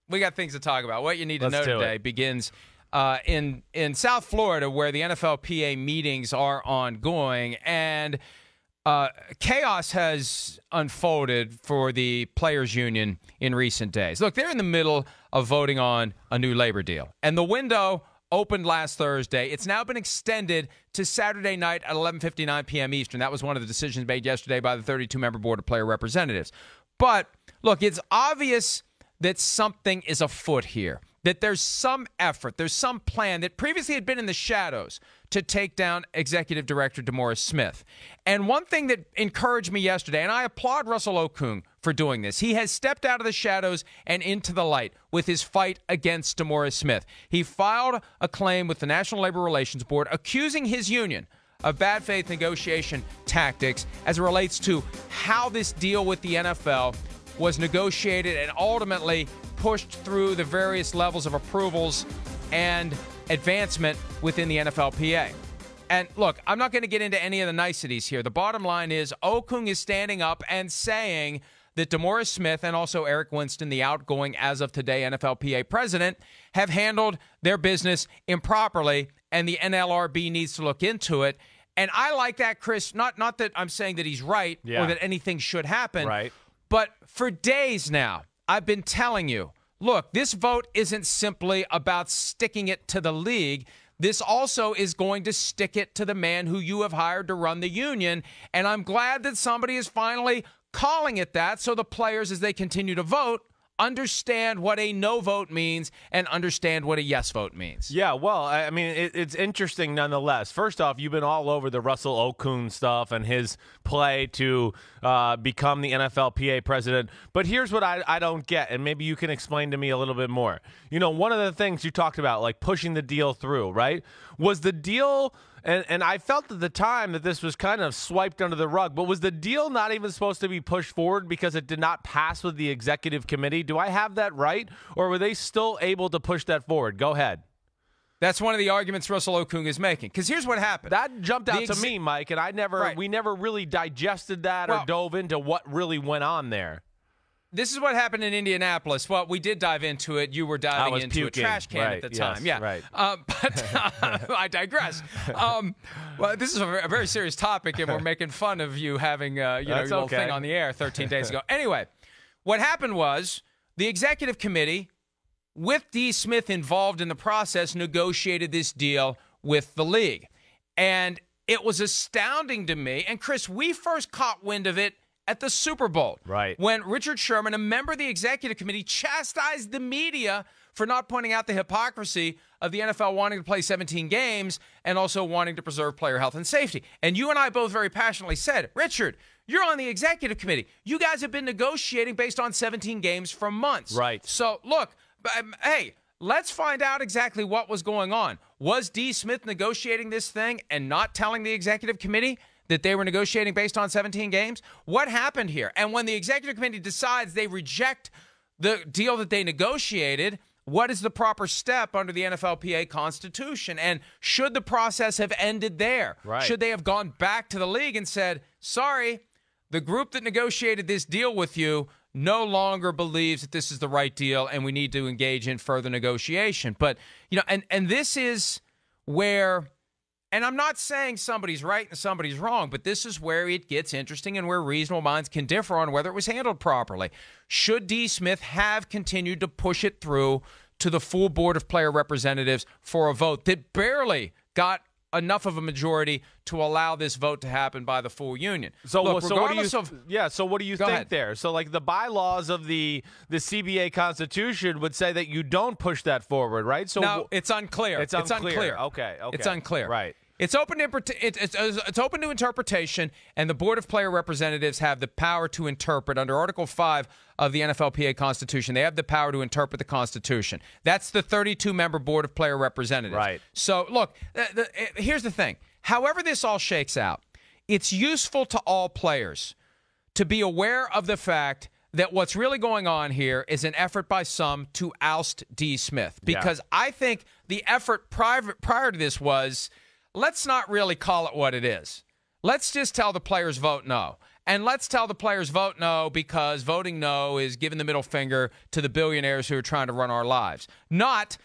We got things to talk about. What you need to know today begins in South Florida, where the NFLPA meetings are ongoing, and chaos has unfolded for the players' union in recent days. Look, they're in the middle of voting on a new labor deal, and the window opened last Thursday. It's now been extended to Saturday night at 11:59 p.m. Eastern. That was one of the decisions made yesterday by the 32-member Board of Player Representatives. But, look, it's obvious that something is afoot here, that there's some effort, there's some plan that previously had been in the shadows to take down Executive Director DeMaurice Smith. And one thing that encouraged me yesterday, and I applaud Russell Okung for doing this, he has stepped out of the shadows and into the light with his fight against DeMaurice Smith. He filed a claim with the National Labor Relations Board accusing his union of bad faith negotiation tactics as it relates to how this deal with the NFL was negotiated and ultimately pushed through the various levels of approvals and advancement within the NFLPA. And look, I'm not going to get into any of the niceties here. The bottom line is Okung is standing up and saying that DeMaurice Smith and also Eric Winston, the outgoing, as of today, NFLPA president, have handled their business improperly, and the NLRB needs to look into it. And I like that, Chris. Not that I'm saying that he's right or that anything should happen. Right. But for days now, I've been telling you, look, this vote isn't simply about sticking it to the league. This also is going to stick it to the man who you have hired to run the union. And I'm glad that somebody is finally calling it that, so the players, as they continue to vote, understand what a no vote means and understand what a yes vote means. Yeah, well, I mean, it's interesting nonetheless. First off, you've been all over the Russell Okung stuff and his play to become the NFLPA president. But here's what I don't get, and maybe you can explain to me a little bit more. You know, one of the things you talked about, like pushing the deal through, right? Was the deal... And I felt at the time that this was kind of swiped under the rug, but was the deal not even supposed to be pushed forward because it did not pass with the executive committee? Do I have that right? Or were they still able to push that forward? Go ahead. That's one of the arguments Russell Okung is making. Because here's what happened. That jumped out to me, Mike, and we never really digested that or dove into what really went on there. This is what happened in Indianapolis. Well, we did dive into it. You were diving into a trash can at the time. Yes, yeah, right. But I digress. Well, this is a very serious topic, and we're making fun of you having your little thing on the air 13 days ago. Anyway, what happened was the executive committee, with D. Smith involved in the process, negotiated this deal with the league. And it was astounding to me. And, Chris, we first caught wind of it at the Super Bowl, right, when Richard Sherman, a member of the executive committee, chastised the media for not pointing out the hypocrisy of the NFL wanting to play 17 games and also wanting to preserve player health and safety. And you and I both very passionately said, Richard, you're on the executive committee. You guys have been negotiating based on 17 games for months. Right. So, look, hey, let's find out exactly what was going on. Was D. Smith negotiating this thing and not telling the executive committee that they were negotiating based on 17 games? What happened here? And when the executive committee decides they reject the deal that they negotiated, what is the proper step under the NFLPA Constitution? And should the process have ended there? Right. Should they have gone back to the league and said, sorry, the group that negotiated this deal with you no longer believes that this is the right deal and we need to engage in further negotiation? But, you know, and this is where... And I'm not saying somebody's right and somebody's wrong, but this is where it gets interesting and where reasonable minds can differ on whether it was handled properly. Should D. Smith have continued to push it through to the full Board of Player Representatives for a vote that barely got enough of a majority to allow this vote to happen by the full union? So, look, so what do you think ahead. there? So, like, the bylaws of the CBA Constitution would say that you don't push that forward, right? So no, it's unclear. It's unclear. Okay. It's unclear. Right. It's open to interpretation, and the Board of Player Representatives have the power to interpret under Article 5 of the NFLPA Constitution. They have the power to interpret the Constitution. That's the 32-member Board of Player Representatives. Right. So, look, here's the thing. However this all shakes out, it's useful to all players to be aware of the fact that what's really going on here is an effort by some to oust D. Smith. Because I think the effort prior to this was, let's not really call it what it is. Let's just tell the players vote no. And let's tell the players vote no, because voting no is giving the middle finger to the billionaires who are trying to run our lives. Not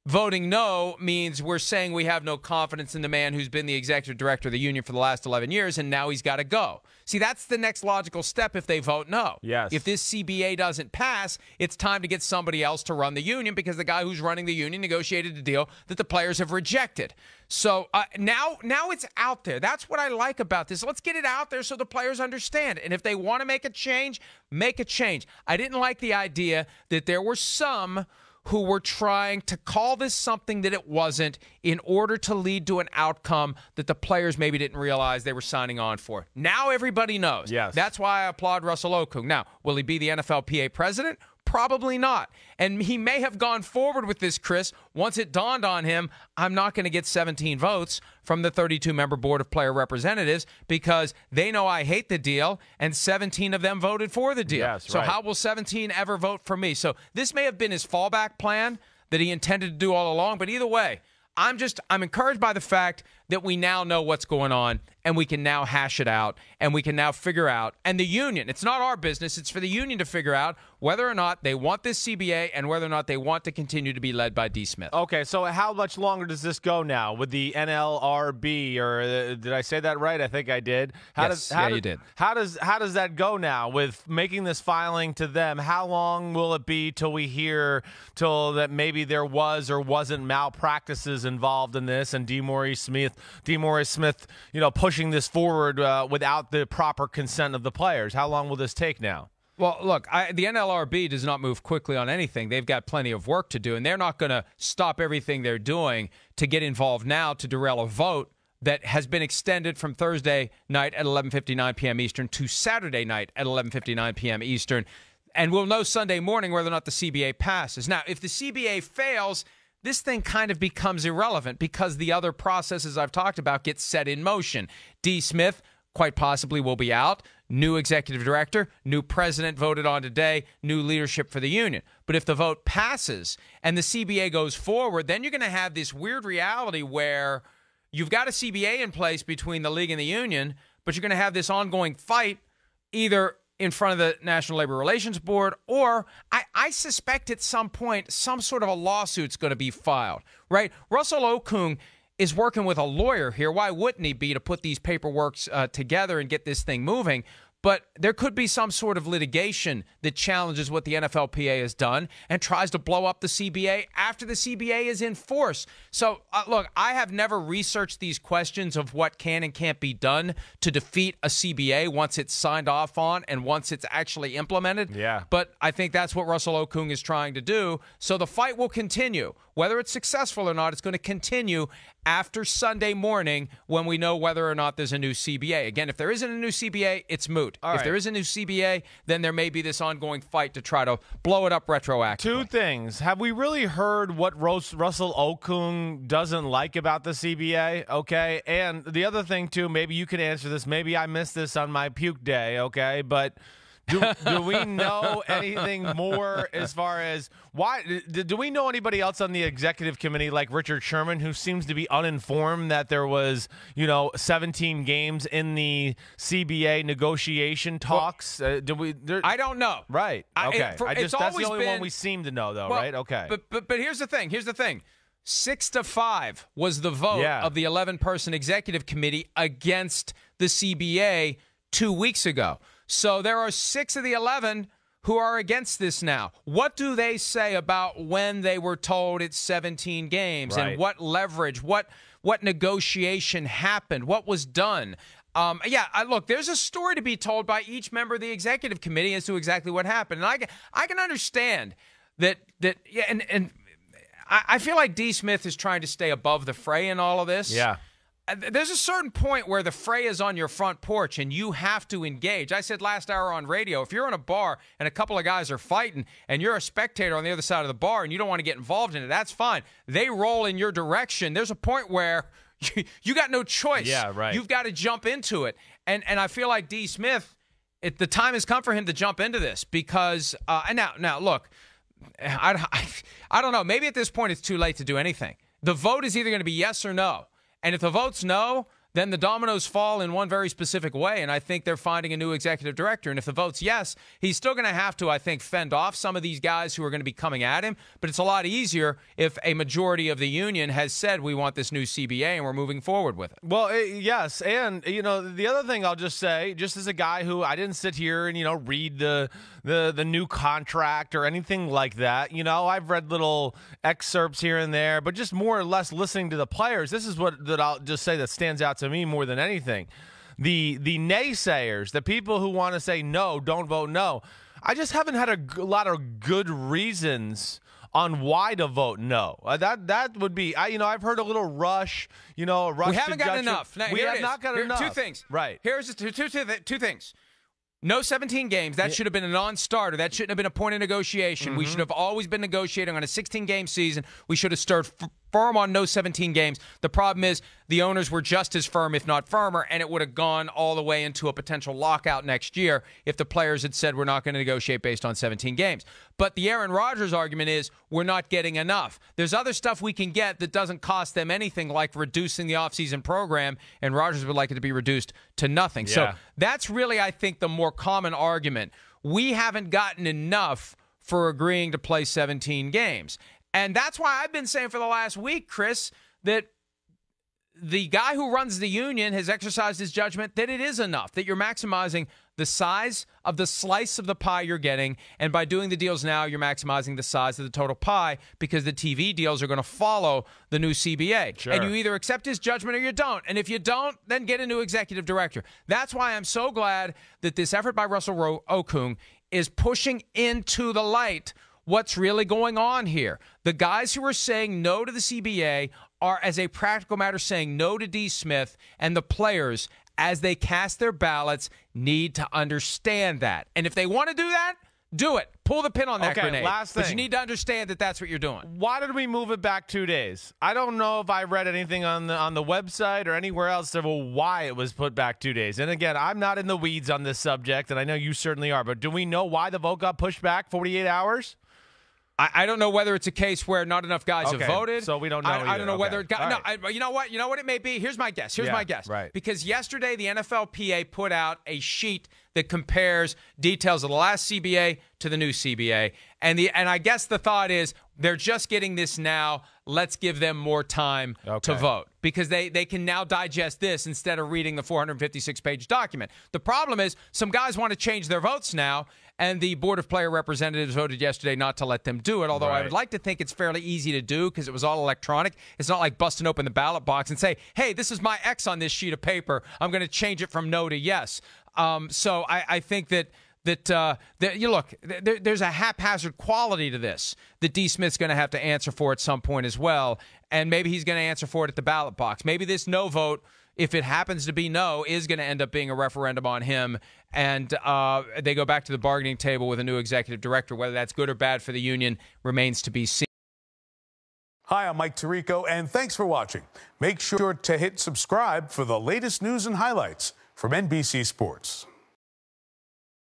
voting no means we're saying we have no confidence in the man who's been the executive director of the union for the last 11 years, and now he's got to go. See, that's the next logical step if they vote no. Yes. If this CBA doesn't pass, it's time to get somebody else to run the union, because the guy who's running the union negotiated a deal that the players have rejected. So now it's out there. That's what I like about this. Let's get it out there so the players understand. And if they want to make a change, make a change. I didn't like the idea that there were some who were trying to call this something that it wasn't in order to lead to an outcome that the players maybe didn't realize they were signing on for. Now everybody knows. Yes. That's why I applaud Russell Okung. Now, will he be the NFLPA president? Probably not. And he may have gone forward with this, Chris, once it dawned on him, I'm not going to get 17 votes from the 32-member Board of Player Representatives because they know I hate the deal, and 17 of them voted for the deal. Yes, so right. how will 17 ever vote for me? So this may have been his fallback plan that he intended to do all along, but either way, I'm encouraged by the fact that we now know what's going on, and we can now hash it out, and we can now figure out. And the union, it's not our business, it's for the union to figure out whether or not they want this CBA and whether or not they want to continue to be led by D. Smith. Okay, so how much longer does this go now with the NLRB, or did I say that right? I think I did. You did. How does that go now with making this filing to them? How long will it be till we hear that maybe there was or wasn't malpractices involved in this, and DeMaurice Smith, pushing this forward without the proper consent of the players? How long will this take now? Well, look, the NLRB does not move quickly on anything. They've got plenty of work to do, and they're not going to stop everything they're doing to get involved now to derail a vote that has been extended from Thursday night at 11:59 p.m. Eastern to Saturday night at 11:59 p.m. Eastern. And we'll know Sunday morning whether or not the CBA passes. Now, if the CBA fails, this thing kind of becomes irrelevant because the other processes I've talked about get set in motion. D. Smith quite possibly will be out. New executive director, new president voted on today, new leadership for the union. But if the vote passes and the CBA goes forward, then you're going to have this weird reality where you've got a CBA in place between the league and the union, but you're going to have this ongoing fight either in front of the National Labor Relations Board, or I suspect at some point some sort of a lawsuit's going to be filed, right? Russell Okung is working with a lawyer here. Why wouldn't he be, to put these paperworks together and get this thing moving? But there could be some sort of litigation that challenges what the NFLPA has done and tries to blow up the CBA after the CBA is in force. So, look, I have never researched these questions of what can and can't be done to defeat a CBA once it's signed off on and once it's actually implemented. Yeah. But I think that's what Russell Okung is trying to do. So the fight will continue. Whether it's successful or not, it's going to continue after Sunday morning when we know whether or not there's a new CBA. Again, if there isn't a new CBA, it's moot. If there is a new CBA, then there may be this ongoing fight to try to blow it up retroactively. Two things. Have we really heard what Russell Okung doesn't like about the CBA? Okay. And the other thing, too, maybe you can answer this. Maybe I missed this on my puke day, okay? But do we know anything more as far as why? Do we know anybody else on the executive committee like Richard Sherman who seems to be uninformed that there was, 17 games in the CBA negotiation talks? I don't know. Right. Okay. That's the only one we seem to know, though, right? Okay. But here's the thing. 6-5 was the vote of the 11-person executive committee against the CBA 2 weeks ago. So there are 6 of the 11 who are against this now. What do they say about when they were told it's 17 games and what leverage, what negotiation happened, what was done? Look, there's a story to be told by each member of the executive committee as to exactly what happened. And I can understand that I feel like D. Smith is trying to stay above the fray in all of this. Yeah. There's a certain point where the fray is on your front porch and you have to engage. I said last hour on radio, if you're in a bar and a couple of guys are fighting and you're a spectator on the other side of the bar and you don't want to get involved in it, that's fine. They roll in your direction. There's a point where you got no choice. Yeah, right. You've got to jump into it. And I feel like D. Smith, the time has come for him to jump into this because now look, I don't know. Maybe at this point it's too late to do anything. The vote is either going to be yes or no. And if the vote's no, then the dominoes fall in one very specific way, and I think they're finding a new executive director. And if the vote's yes, he's still going to have to, I think, fend off some of these guys who are going to be coming at him. But it's a lot easier if a majority of the union has said we want this new CBA and we're moving forward with it. Well, yes, and the other thing I'll just say, just as a guy who I didn't sit here and read the new contract or anything like that. I've read little excerpts here and there, but just more or less listening to the players. This is what that I'll just say that stands out to me more than anything. The naysayers, the people who want to say no, don't vote no. I just haven't had a lot of good reasons on why to vote no. That would be, I've heard a little rush, a rush. We haven't gotten enough. We have not gotten enough. Two things. Right. Here's two things. No 17 games. That should have been a non-starter. That shouldn't have been a point of negotiation. We should have always been negotiating on a 16-game season. We should have stood firm on no 17 games. The problem is the owners were just as firm, if not firmer, and it would have gone all the way into a potential lockout next year if the players had said we're not going to negotiate based on 17 games. But the Aaron Rodgers argument is we're not getting enough. There's other stuff we can get that doesn't cost them anything, like reducing the offseason program, and Rodgers would like it to be reduced to nothing. Yeah. So that's really, I think, the more common argument. We haven't gotten enough for agreeing to play 17 games. And that's why I've been saying for the last week, Chris, that the guy who runs the union has exercised his judgment that it is enough, that you're maximizing the size of the slice of the pie you're getting, and by doing the deals now, you're maximizing the size of the total pie because the TV deals are going to follow the new CBA. Sure. And you either accept his judgment or you don't. And if you don't, then get a new executive director. That's why I'm so glad that this effort by Russell Okung is pushing into the light what's really going on here. The guys who are saying no to the CBA are, as a practical matter, saying no to D. Smith, and the players, as they cast their ballots, need to understand that. And if they want to do that, do it. Pull the pin on that grenade. Last thing. But you need to understand that that's what you're doing. Why did we move it back 2 days? I don't know if I read anything on the website or anywhere else of why it was put back 2 days. And again, I'm not in the weeds on this subject, and I know you certainly are. But do we know why the vote got pushed back 48 hours? I don't know whether it's a case where not enough guys have voted. So we don't know. I don't know whether it got. Right. No, you know what? You know what it may be? Here's my guess. Here's my guess. Right. Because yesterday the NFLPA put out a sheet that compares details of the last CBA to the new CBA. And I guess the thought is they're just getting this now. Let's give them more time to vote because they can now digest this instead of reading the 456-page document. The problem is some guys want to change their votes now, and the Board of Player Representatives voted yesterday not to let them do it, although I would like to think it's fairly easy to do because it was all electronic. It's not like busting open the ballot box and say, hey, this is my X on this sheet of paper. I'm going to change it from no to yes. So I think that you look, there's a haphazard quality to this that D. Smith's going to have to answer for at some point as well, and maybe he's going to answer for it at the ballot box. Maybe this no vote, if it happens to be no, is going to end up being a referendum on him, and they go back to the bargaining table with a new executive director. Whether that's good or bad for the union remains to be seen. Hi, I'm Mike Tirico, and thanks for watching. Make sure to hit subscribe for the latest news and highlights from NBC Sports.